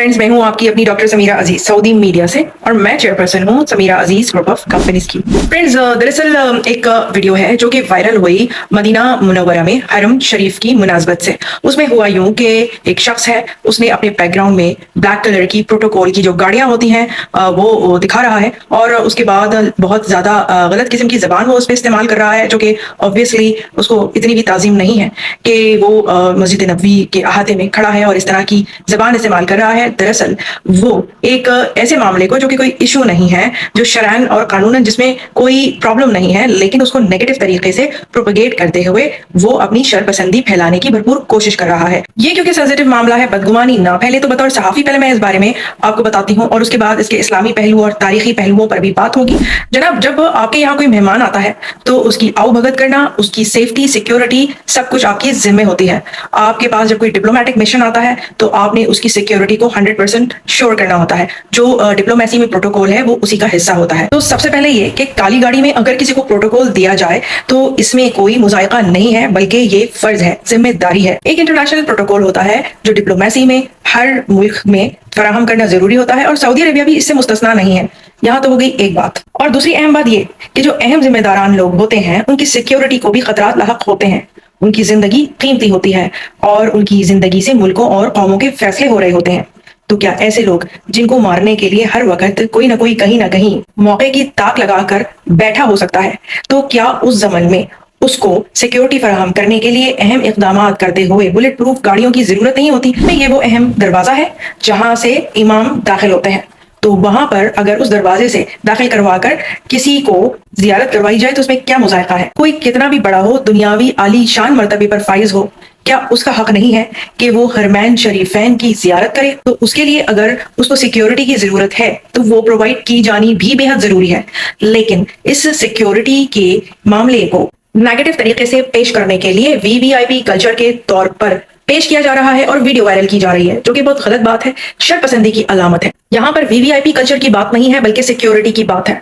Friends, मैं हूं आपकी अपनी डॉक्टर समीरा अजीज सऊदी मीडिया से और मैं चेयरपर्सन हूं समीरा अजीज ग्रुप ऑफ कंपनीज की। फ्रेंड्स, दरअसल एक वीडियो है जो कि वायरल हुई मदीना मुनव्वरा में हरम शरीफ की मुनासबत से। उसमें हुआ यूं कि एक शख्स है, उसने अपने बैकग्राउंड में ब्लैक कलर की प्रोटोकॉल की जो गाड़ियां होती हैं वो दिखा रहा है और उसके बाद बहुत ज्यादा गलत किस्म की जबान वो उस पर इस्तेमाल कर रहा है, जो कि ऑब्वियसली उसको इतनी भी ताजीम नहीं है कि वो मस्जिद नबवी के अहाते में खड़ा है और इस तरह की जबान इस्तेमाल कर रहा है। दरअसल वो एक ऐसे मामले को जो कि कोई इशू नहीं है, जो शरअन और कानूनन जिसमें कोई प्रॉब्लम नहीं है, लेकिन उसको नेगेटिव तरीके से प्रोपेगेट करते हुए वो अपनी शरपसंदी फैलाने की भरपूर कोशिश कर रहा है। ये क्योंकि सेंसिटिव मामला है, बदगुमानी ना फैले तो बतौर सहाफी पहले मैं इस बारे में आपको बताती हूँ और उसके बाद इसके इस्लामी पहलू और तारीखी पहलुओं पर भी बात होगी। जनाब, जब आपके यहाँ कोई मेहमान आता है तो उसकी आओ भगत करना, उसकी सेफ्टी, सिक्योरिटी सब कुछ आपकी जिम्मे होती है। आपके पास जब कोई डिप्लोमेटिक मिशन आता है तो आपने उसकी सिक्योरिटी को 100% श्योर करना होता है। जो डिप्लोमेसी में प्रोटोकॉल है वो उसी का हिस्सा होता है। तो सबसे पहले ये कि काली गाड़ी में अगर किसी को प्रोटोकॉल दिया जाए तो इसमें कोई मुजायका नहीं है, बल्कि ये फर्ज है, जिम्मेदारी है। एक इंटरनेशनल प्रोटोकॉल होता है जो डिप्लोमेसी में हर मुल्क में फराहम करना जरूरी होता है और सऊदी अरेबिया भी इससे मुस्तस्ना नहीं है। यहाँ तो हो गई एक बात। और दूसरी अहम बात ये कि जो अहम जिम्मेदारान लोग होते हैं उनकी सिक्योरिटी को भी खतरात लाहक होते हैं। उनकी जिंदगी कीमती होती है और उनकी जिंदगी से मुल्कों और कौमों के फैसले हो रहे होते हैं। तो क्या ऐसे लोग जिनको मारने के लिए हर वक्त कोई ना कोई कहीं ना कहीं मौके की ताक लगाकर बैठा हो सकता है, तो क्या उस जमन में उसको सिक्योरिटी फराहम करने के लिए अहम इकदाम करते हुए बुलेट प्रूफ गाड़ियों की जरूरत नहीं होती? ये वो अहम दरवाजा है जहां से इमाम दाखिल होते हैं। तो वहां पर अगर उस दरवाजे से दाखिल करवाकर किसी को जियारत करवाई जाए तो उसमें क्या मुजायका है? कोई कितना भी बड़ा हो, दुनियावी आली शान मर्तबे पर फाइज हो, क्या उसका हक नहीं है कि वो हरमैन शरीफैन की जियारत करे? तो उसके लिए अगर उसको सिक्योरिटी की जरूरत है तो वो प्रोवाइड की जानी भी बेहद जरूरी है। लेकिन इस सिक्योरिटी के मामले को नेगेटिव तरीके से पेश करने के लिए वीवीआईपी कल्चर के तौर पर पेश किया जा रहा है और वीडियो वायरल की जा रही है, जो कि बहुत गलत बात है, शरपसंदी की अलामत है। यहाँ पर वीवीआईपी कल्चर की बात नहीं है बल्कि सिक्योरिटी की बात है।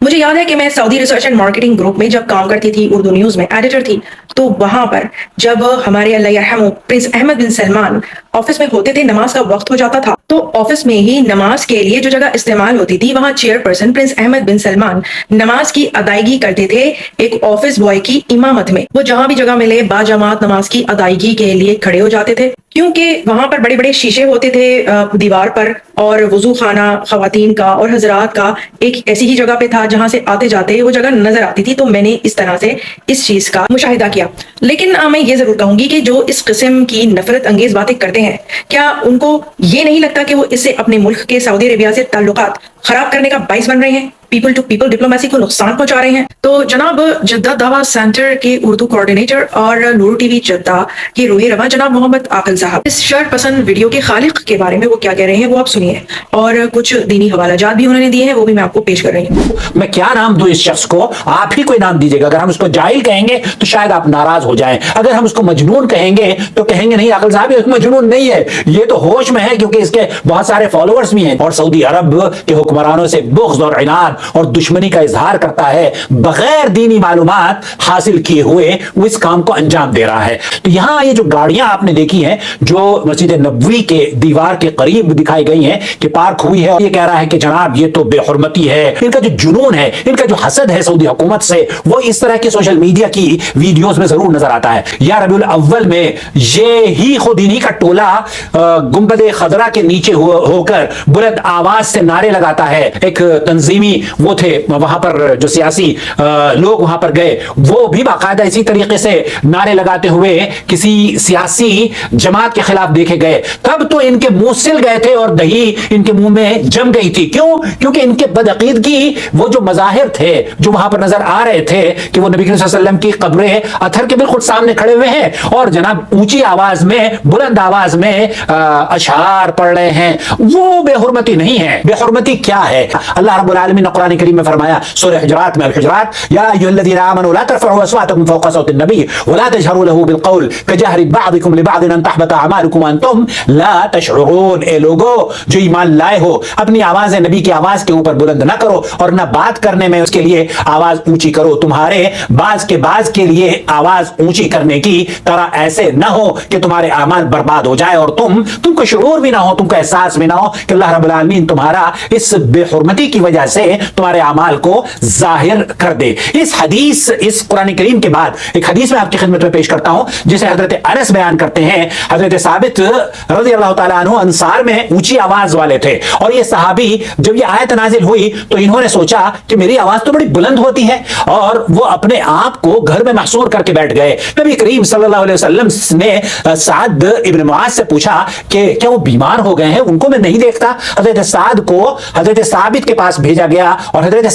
मुझे याद है कि मैं Saudi research and marketing group में जब काम करती थी, उर्दू न्यूज में एडिटर थी, तो वहां पर जब हमारे अल्लाह यरहमु प्रिंस अहमद बिन सलमान ऑफिस में होते थे, नमाज का वक्त हो जाता था, तो ऑफिस में ही नमाज के लिए जो जगह इस्तेमाल होती थी वहां चेयरपर्सन प्रिंस अहमद बिन सलमान नमाज की अदायगी करते थे एक ऑफिस बॉय की इमामत में। वो जहां भी जगह मिले बाजमात नमाज की अदायगी के लिए खड़े हो जाते थे, क्योंकि वहां पर बड़े बड़े शीशे होते थे दीवार पर और वजू खाना खवातीन का और हजरात का एक ऐसी ही जगह पे था जहां से आते जाते वो जगह नजर आती थी। तो मैंने इस तरह से इस चीज का मुशाहिदा किया। लेकिन मैं ये जरूर कहूंगी कि जो इस किस्म की नफरत अंगेज बातें करते हैं, क्या उनको ये नहीं लगता कि वो इससे अपने मुल्क के सऊदी अरेबिया से ताल्लुकात खराब करने का बाइस बन रहे हैं, पीपल टू पीपल डिप्लोमेसी को नुकसान पहुंचा रहे हैं? तो जनाब, जद्दा दावा सेंटर के उर्दू कोऑर्डिनेटर और नूर टीवी जद्दा के रूहे रवा जनाब मोहम्मद आकिल साहब इस शर्ट पसंद वीडियो के खालिक के बारे में वो क्या कह रहे हैं वो आप सुनिए, और कुछ दीनी हवालाजात भी उन्होंने दिए हैं, वो भी मैं आपको पेश कर रही हूँ। मैं क्या नाम दूं इस शख्स को? आप ही कोई नाम दीजिएगा। अगर हम उसको जाहिल कहेंगे तो शायद आप नाराज हो जाएं, अगर हम उसको मजनून कहेंगे तो कहेंगे नहीं आकिल साहब ये मजनून नहीं है, ये तो होश में है, क्योंकि इसके बहुत सारे फॉलोअर्स भी हैं और सऊदी अरब के हुक्मरानों से बुग़्ज़ और इनाद और दुश्मनी का इजहार करता है, बगैर दीनी मालूमात हासिल किए हुए वो इस काम को अंजाम दे रहा है। तो यहां ये जो गाड़ियां आपने देखी हैं जो मस्जिद नबवी के दीवार के करीब दिखाई गई हैं कि पार्क हुई है, और ये कह रहा है कि जनाब ये तो बेहुरमती है। इनका जो जुनून है, इनका जो हसद है सऊदी हुकूमत से, वो इस तरह के सोशल मीडिया की वीडियोस में जरूर नजर आता है। या रबीउल अव्वल में ये ही खुद इन्हीं का टोला गुंबद खदरा के नीचे होकर बुलंद आवाज से नारे लगाता है। एक तंजीमी वो थे वहां पर, जो सियासी लोग वहां पर गए, वो भी बाकायदा इसी तरीके से नारे लगाते हुए किसी सियासी जमात के खिलाफ देखे गए। तब तो इनके मुंह सिल गए थे और दही इनके मुंह में जम गई थी। क्यों? क्योंकि इनके बदअकीदगी वो जो मजाहिर थे जो वहां पर नजर आ रहे थे कि वो नबी करीम सल्लल्लाहु अलैहि वसल्लम की कब्र अथर के बिल्कुल सामने खड़े हुए हैं और जनाब ऊंची आवाज में, बुलंद आवाज में अशआर पढ़ रहे हैं। वो बेहुरमती नहीं है। बेहुरमती क्या है। अल्लाह रब्बुल आलमीन ने कुरान करीम में फरमाया सूरह हुजरात में, अल-हुजरात, या अय्युहल्लज़ीना आमनू ला तरफ़अू अस्वातकुम फ़ौक़ सौतिन नबी व ला तजहरू लहू बिल-क़ौल कजहरि बअदिकुम लिबअदिन अन तहबता अमालुकुम व अंतुम ला तशऊरून। ए लोगो जो ईमान लाए हो, अपनी आवाज़ नबी की आवाज़ के ऊपर बुलंद न करो और न बात करने में उसके लिए आवाज़ ऊंची करो। तुम्हारे बाज के लिए आवाज़ ऊंची करने की तरह ऐसे न हो कि तुम्हारे आमाल बर्बाद हो जाए और तुमको शुऊर भी ना हो, तुमको एहसास भी ना हो कि अल्लाह रब्बुल आलमीन तुम्हारा इस बेहुरमती की वजह से तुम्हारे आमाल को जाहिर कर दे। इस हदीस, इस कुरान करीम के बाद एक हदीस में आपकी खिदमत में पेश करता हूं जिसे हजरत अनस बयान करते हैं। हजरत साबित रज़ी अल्लाह तआला अन्हु अंसार में ऊंची आवाज वाले थे और ये सहाबी जब ये आयत नाजिल हुई तो इन्होंने सोचा कि मेरी आवाज तो बड़ी बुलंद होती है और वो अपने आप को घर में महसूर करके बैठ गए। नबी करीम सल्लल्लाहु अलैहि वसल्लम ने साद इब्न मुआज से पूछा कि क्या वो बीमार हो गए हैं, उनको मैं नहीं देखता। हजरत साद को हजरत साबित के पास भेजा गया और हजरत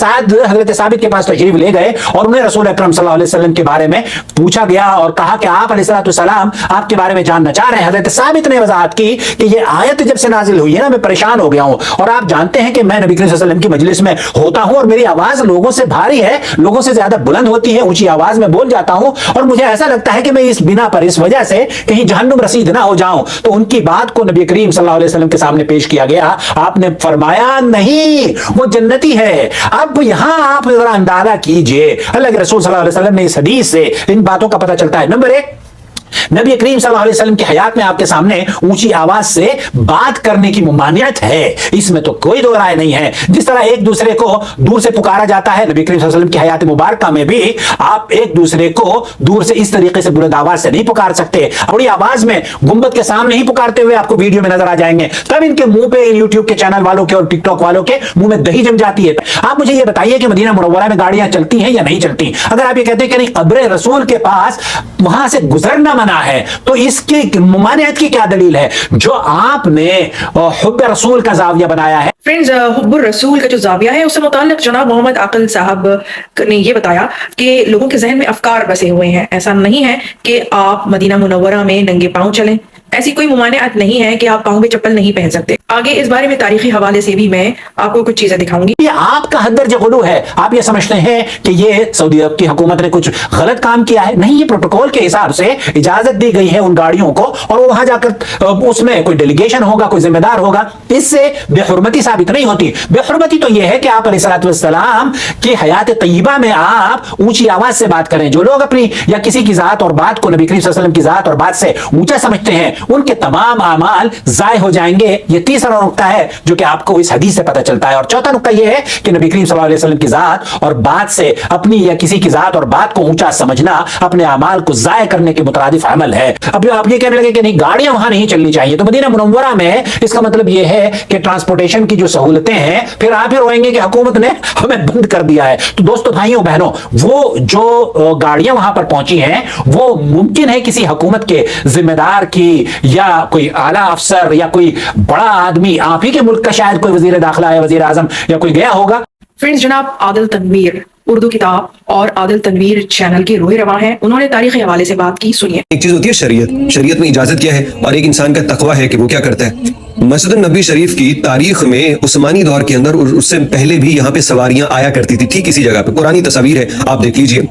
साबित के पास तशरीफ ले गए और उन्हें रसूल अकरम सल्लल्लाहु अलैहि वसल्लम के बारे में पूछा गया और कहा कि आप अलैहिस्सलाम आपके बारे में जानना चाह रहे हैं। हजरत साबित ने वजाहत की कि ये आयत जब से नाजिल हुई है ना, मैं परेशान हो गया हूं और आप जानते हैं कि मैं नबी करीम सल्लल्लाहु अलैहि वसल्लम की मजलिस में होता हूं और मेरी आवाज लोगों से भारी है, लोगों से ज्यादा बुलंद होती है, ऊंची आवाज में बोल जाता हूं और मुझे ऐसा लगता है कि मैं इस बिना पर, इस वजह से कहीं जहन्नुम रसीद ना हो जाऊं। तो उनकी बात को नबी करीम सल्लल्लाहु अलैहि वसल्लम के सामने पेश किया गया। आपने फरमाया नहीं, वो जन्नती है। अब यहां आप जरा अंदाजा कीजिए, अल्लाह के रसूल सल्लल्लाहु अलैहि वसल्लम ने इस हदीस से इन बातों का पता चलता है। नंबर एक, नबी करीम सल्लल्लाहु अलैहि वसल्लम की हयात में आपके सामने ऊंची आवाज से बात करने की मुमानियत है, इसमें तो कोई दो राय नहीं है। जिस तरह एक दूसरे को दूर से पुकारा जाता है, नबी करीम सल्लल्लाहु अलैहि वसल्लम की हयात मुबारका में भी आप एक दूसरे को दूर से इस तरीके से बुलंद आवाज से नहीं पुकार सकते। बड़ी आवाज में गुंबद के सामने ही पुकारते हुए आपको वीडियो में नजर आ जाएंगे, तब इनके मुंह पे, यूट्यूब के चैनल वालों के और टिकटॉक वालों के मुंह में दही जम जाती है। आप मुझे ये बताइए कि मदीना मुनव्वरा में गाड़ियां चलती हैं या नहीं चलती? अगर आप ये कहते हैं कि नहीं, कब्र रसूल के पास वहां से गुजरना मना है, तो इसकी मुमानियत की क्या दलील है जो आपने हुब्ब रसूल का जाविया बनाया है? फ्रेंड्स, हुब्बुर रसूल का जो जाविया है उससे मुताल्लिक जनाब मोहम्मद आकिल साहब ने ये बताया कि लोगों के जहन में अफकार बसे हुए हैं। ऐसा नहीं है कि आप मदीना मुनव्वरा में नंगे पांव चलें, ऐसी कोई मुमानियत नहीं है कि आप पांव में चप्पल नहीं पहन सकते। आगे इस बारे में तारीखी हवाले से भी मैं आपको कुछ चीजें दिखाऊंगी। ये आपका हद-दर्ज गुलू है। आप ये समझते हैं कि ये सऊदी अरब की हुकूमत ने कुछ गलत काम किया है? नहीं, ये प्रोटोकॉल के हिसाब से इजाजत दी गई है उन गाड़ियों को और वो वहां जाकर उसमें कोई डेलीगेशन होगा, कोई जिम्मेदार होगा, इससे बेहुरमती साबित नहीं होती। बेहुरमती तो ये है कि आप अलैहिस्सलाम की हयात तय्यबा में आप ऊंची आवाज से बात करें। जो लोग अपनी या किसी की जात और बात को नबी करीम सल्लल्लाहु अलैहि वसल्लम की जात और बात से ऊंचा समझते हैं, उनके तमाम आमाल जाय हो जाएंगे। ये तीसरा नुक्ता है जो कि आपको इस हदीस से पता चलता है। और चौथा नुक्ता यह है कि नबी करीम सल्लल्लाहु अलैहि वसल्लम की जात और बात से अपनी या किसी की जात और बात को ऊंचा समझना अपने आमाल को जाय करने के मुतरादिफ अमल है। अब आप ये कहने लगे कि नहीं, गाड़ियां वहां नहीं चलनी चाहिए, तो मदीना मुनव्वरा में इसका मतलब यह है कि ट्रांसपोर्टेशन की जो सहूलतें हैं, फिर आप ही रोएंगे कि हुकूमत ने हमें बंद कर दिया है। तो दोस्तों, भाइयों बहनों, वो जो गाड़ियां वहां पर पहुंची हैं वो मुमकिन है किसी हुकूमत के जिम्मेदार की या कोई आला अफसर या कोई बड़ा आदमी, आप ही के मुल्क का शायद कोई वजीर दाखिला या वजीर आजम या कोई गया होगा। फ्रेंड्स, जनाब आदिल तनवीर उर्दू किताब और आदिल तनवीर चैनल के रोए रवा हैं, उन्होंने तारीखी हवाले से बात की, सुनिए। एक चीज होती है शरीयत, शरीयत में इजाजत क्या है और एक इंसान का तकवा है कि वो क्या करता है। मस्जिद नबी शरीफ की तारीख में उस्मानी दौर के अंदर और उससे पहले भी यहाँ पे सवारियां आया करती थी, ठीक इसी जगह पे। पुरानी तस्वीर है, आप देख लीजिए।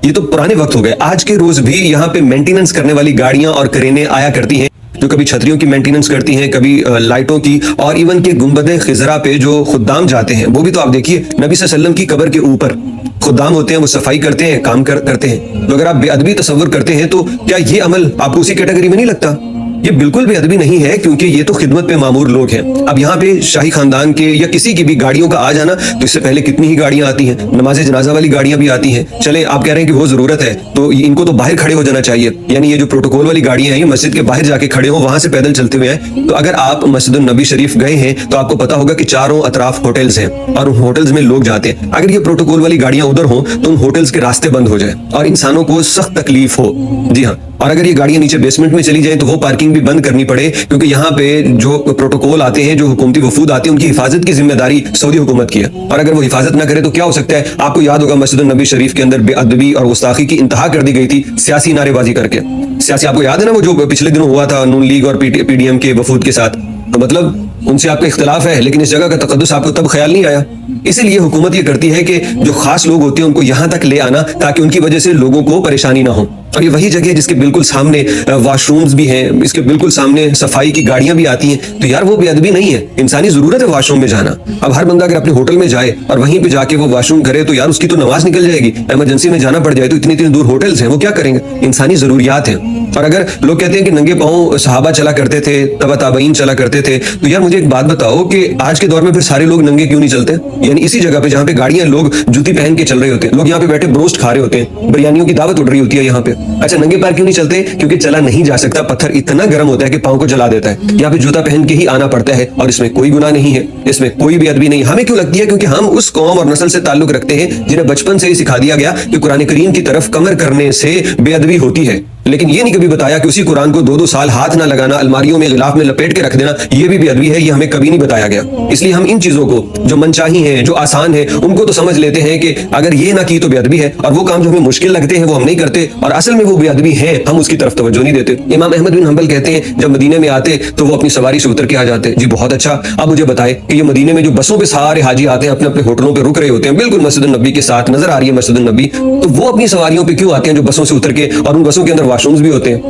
ये तो पुराने वक्त हो गए। आज के रोज भी यहाँ पे मेंटेनेंस करने वाली गाड़ियां और करेने आया करती हैं, जो कभी छतरियों की मेंटेनेंस करती हैं, कभी लाइटों की, और इवन के गुंबद खिजरा पे जो खुद्दाम जाते हैं, वो भी तो आप देखिए नबी सल्लल्लाहु अलैहि वसल्लम की कब्र के ऊपर खुद्दाम होते हैं, वो सफाई करते हैं, काम करते हैं। तो अगर आप बेअदबी तस्वर करते हैं तो क्या ये अमल आपको उसी कैटेगरी में नहीं लगता? ये बिल्कुल भी अदबी नहीं है, क्योंकि ये तो खिदमत पे मामूर लोग हैं। अब यहाँ पे शाही खानदान के या किसी की भी गाड़ियों का आ जाना, तो इससे पहले कितनी ही गाड़ियां आती हैं, नमाज जनाजा वाली गाड़ियां भी आती हैं। चले, आप कह रहे हैं कि वो जरूरत है, तो इनको तो बाहर खड़े हो जाना चाहिए। यानी ये जो प्रोटोकॉल वाली गाड़ियां हैं, ये मस्जिद के बाहर जाके खड़े हो, वहां से पैदल चलते हुए हैं। तो अगर आप मस्जिद नबी शरीफ गए हैं तो आपको पता होगा कि चारों अतराफ होटल्स हैं और उन होटल्स में लोग जाते हैं। अगर ये प्रोटोकॉल वाली गाड़ियां उधर हो तो उन होटल्स के रास्ते बंद हो जाए और इंसानों को सख्त तकलीफ हो। जी हाँ, और अगर ये गाड़ियां नीचे बेसमेंट में चली जाएं तो वो पार्किंग भी बंद करनी पड़े, क्योंकि यहाँ पे जो प्रोटोकॉल आते हैं, जो हुकूमती वफूद आते हैं, उनकी हिफाजत की जिम्मेदारी सऊदी हुकूमत की है। और अगर वो हिफाजत ना करे तो क्या हो सकता है? आपको याद होगा मस्जिद नबी शरीफ के अंदर बेअदबी और गुस्ताखी की इंतहा कर दी गई थी सियासी नारेबाजी करके। सियासी, आपको याद है ना वो जो पिछले दिनों हुआ था नून लीग और पीडीएम के वफूद के साथ। तो मतलब ان سے آپ کا اختلاف ہے لیکن اس جگہ کا تقدس آپ کو تب خیال نہیں آیا. اسی لیے حکومت یہ کرتی ہے کہ جو خاص لوگ ہوتے ہیں ان کو یہاں تک لے آنا تاکہ ان کی وجہ سے لوگوں کو پریشانی نہ ہو. اور یہ وہی جگہ ہے جس کے بالکل سامنے واش رومز بھی ہیں, اس کے بالکل سامنے صفائی کی گاڑیاں بھی آتی ہیں. تو یار وہ بے ادبی نہیں ہے, انسانی ضرورت ہے واش روم میں جانا. اب ہر بندہ اگر اپنے ہوٹل میں جائے اور وہیں پہ جا کے وہ واش روم کرے تو یار اس کی تو نماز نکل جائے گی. ایمرجنسی میں جانا پڑ جائے تو اتنی دور ہوٹلز ہیں, وہ کیا کریں گے؟ انسانی ضروریات ہیں. اور اگر لوگ کہتے ہیں کہ ننگے پاؤں صحابہ چلا کرتے تھے, تبع تابعین چلا کرتے تھے, تو یار مجھے ایک بات بتاؤ کہ آج کے دور میں پھر سارے لوگ ننگے کیوں نہیں چلتے؟ یعنی اسی جگہ پہ جہاں پہ گاڑیاں لوگ جوتی پہن کے چل رہے ہوتے ہیں, لوگ یہاں پہ بیٹھے بروسٹ کھا رہے ہوتے ہیں, بریانیوں کی دعوت اڑ رہی ہوتی ہے یہاں پہ. اچھا ننگے پیر کیوں نہیں چلتے؟ کیونکہ چلا نہیں جا سکتا, پتھر اتنا گرم ہوتا ہے کہ پاؤں کو جلا دیتا ہے. یہاں پہ جوتا پہن کے ہی آنا پڑتا ہے اور اس میں کوئی گناہ نہیں ہے, اس میں کوئی بھی ادبی نہیں. ہمیں کیوں لگتی ہے؟ کیونکہ ہم اس قوم اور نسل سے تعلق رکھتے ہیں جنہیں بچپن سے ہی سکھا دیا گیا کہ قرآن کریم کی طرف کمر کرنے سے بے ادبی ہوتی ہے. لیکن یہ نہیں کبھی بتایا کہ اسی قرآن کو 2-2 سال ہاتھ نہ لگانا, الماریوں میں غلاف میں لپیٹ کے رکھ دینا, یہ بھی بے ادبی ہے. یہ ہمیں کبھی نہیں بتایا گیا. اس لیے ہم ان چیزوں کو جو منچاہی ہیں, جو آسان ہیں, ان کو تو سمجھ لیتے ہیں کہ اگر یہ نہ کی تو بے ادبی ہے, اور وہ کام جو ہمیں مشکل لگتے ہیں وہ ہم نہیں کرتے, اور اصل میں وہ بے ادبی ہے, ہم اس کی طرف توجہ نہیں دیتے. امام احمد بن حنبل کہتے ہیں جب مدینے میں آتے تو وہ اپنی سواری سے اتر کے آ جاتے. جی بہت اچھا, اب مجھے بتائے کہ یہ مدینے میں جو بسوں پہ سارے حاجی آتے ہیں, اپنے اپنے ہوٹلوں پہ رک رہے ہوتے ہیں, بالکل مسجد النبی کے ساتھ نظر آ رہی ہے مسجد النبی, تو وہ اپنی سواریوں پہ کیوں آتے ہیں جو بسوں سے اتر کے, اور ان بسوں کے اندر واش رومز بھی ہوتے ہیں,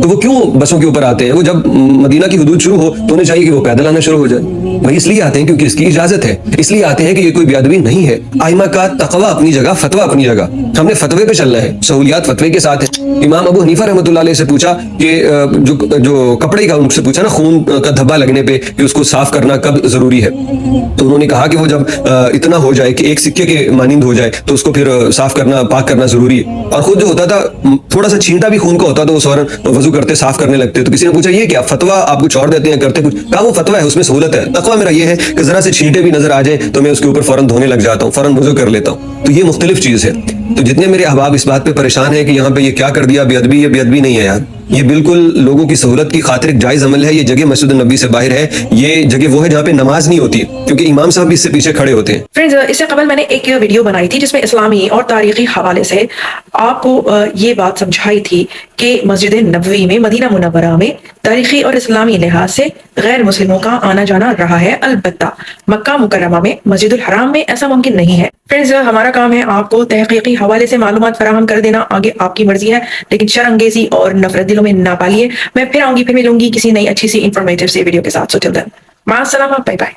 تو وہ کیوں بسوں کے اوپر آتے ہیں؟ وہ جب مدینہ کی حدود شروع ہو تو انہیں چاہیے کہ وہ پیدل آنا شروع ہو جائے. وہی اس لیے آتے ہیں کیونکہ اس کی اجازت ہے, اس لیے آتے ہیں کہ یہ کوئی بے ادبی نہیں ہے. ائمہ کا تقویٰ اپنی جگہ, فتویٰ اپنی جگہ, ہم نے فتوے پہ چلنا ہے, سہولیات فتوے کے ساتھ ہیں. امام ابو حنیفہ رحمۃ اللہ علیہ سے پوچھا کہ جو کپڑے کا, ان سے پوچھا نا خون کا دھبا لگنے پہ کہ اس کو صاف کرنا کب ضروری ہے, تو انہوں نے کہا کہ وہ جب اتنا ہو جائے کہ ایک سکے کے مانند ہو جائے تو اس کو پھر صاف کرنا, پاک کرنا ضروری ہے. اور خود جو ہوتا تھا تھوڑا سا چھینٹا بھی خون کا ہوتا تو وہ فوراً وضو کرتے, صاف کرنے لگتے. تو کسی نے پوچھا یہ کیا فتویٰ, آپ کچھ اور دیتے ہیں کرتے کچھ؟ کہا وہ فتویٰ ہے, اس میں سہولت ہے. تقویٰ میرا یہ ہے کہ ذرا سے چھینٹے بھی نظر آ جائیں تو میں اس کے اوپر فوراً دھونے لگ جاتا ہوں, فوراً وضو کر لیتا ہوں. تو یہ مختلف چیز ہے. تو جتنے میرے احباب اس بات پہ پریشان ہیں کہ یہاں پہ یہ کیا کر دیا بے ادبی, یہ بے ادبی نہیں ہے یار, یہ بالکل لوگوں کی سہولت کی خاطر ایک جائز عمل ہے. یہ جگہ مسجد النبی سے باہر ہے, یہ جگہ وہ ہے جہاں پہ نماز نہیں ہوتی کیونکہ امام صاحب بھی اس سے پیچھے کھڑے ہوتے ہیں. فرینڈز, اس سے قبل میں نے ایک ویڈیو بنائی تھی جس میں اسلامی اور تاریخی حوالے سے آپ کو یہ بات سمجھائی تھی کہ مسجد نبوی میں, مدینہ منورہ میں تاریخی اور اسلامی لحاظ سے غیر مسلموں کا آنا جانا رہا ہے. البتہ مکہ مکرمہ میں, مسجد الحرام میں ایسا ممکن نہیں ہے. فرینڈز, ہمارا کام ہے آپ کو تحقیقی حوالے سے معلومات فراہم کر دینا, آگے آپ کی مرضی ہے, لیکن شرانگیزی اور نفرت دلوں میں نہ پالیے. میں پھر آؤں گی, پھر ملوں گی کسی نئی اچھی سی انفارمیٹیو سی ویڈیو کے ساتھ. سو ٹل دین, مع السلامہ, بائے بائے.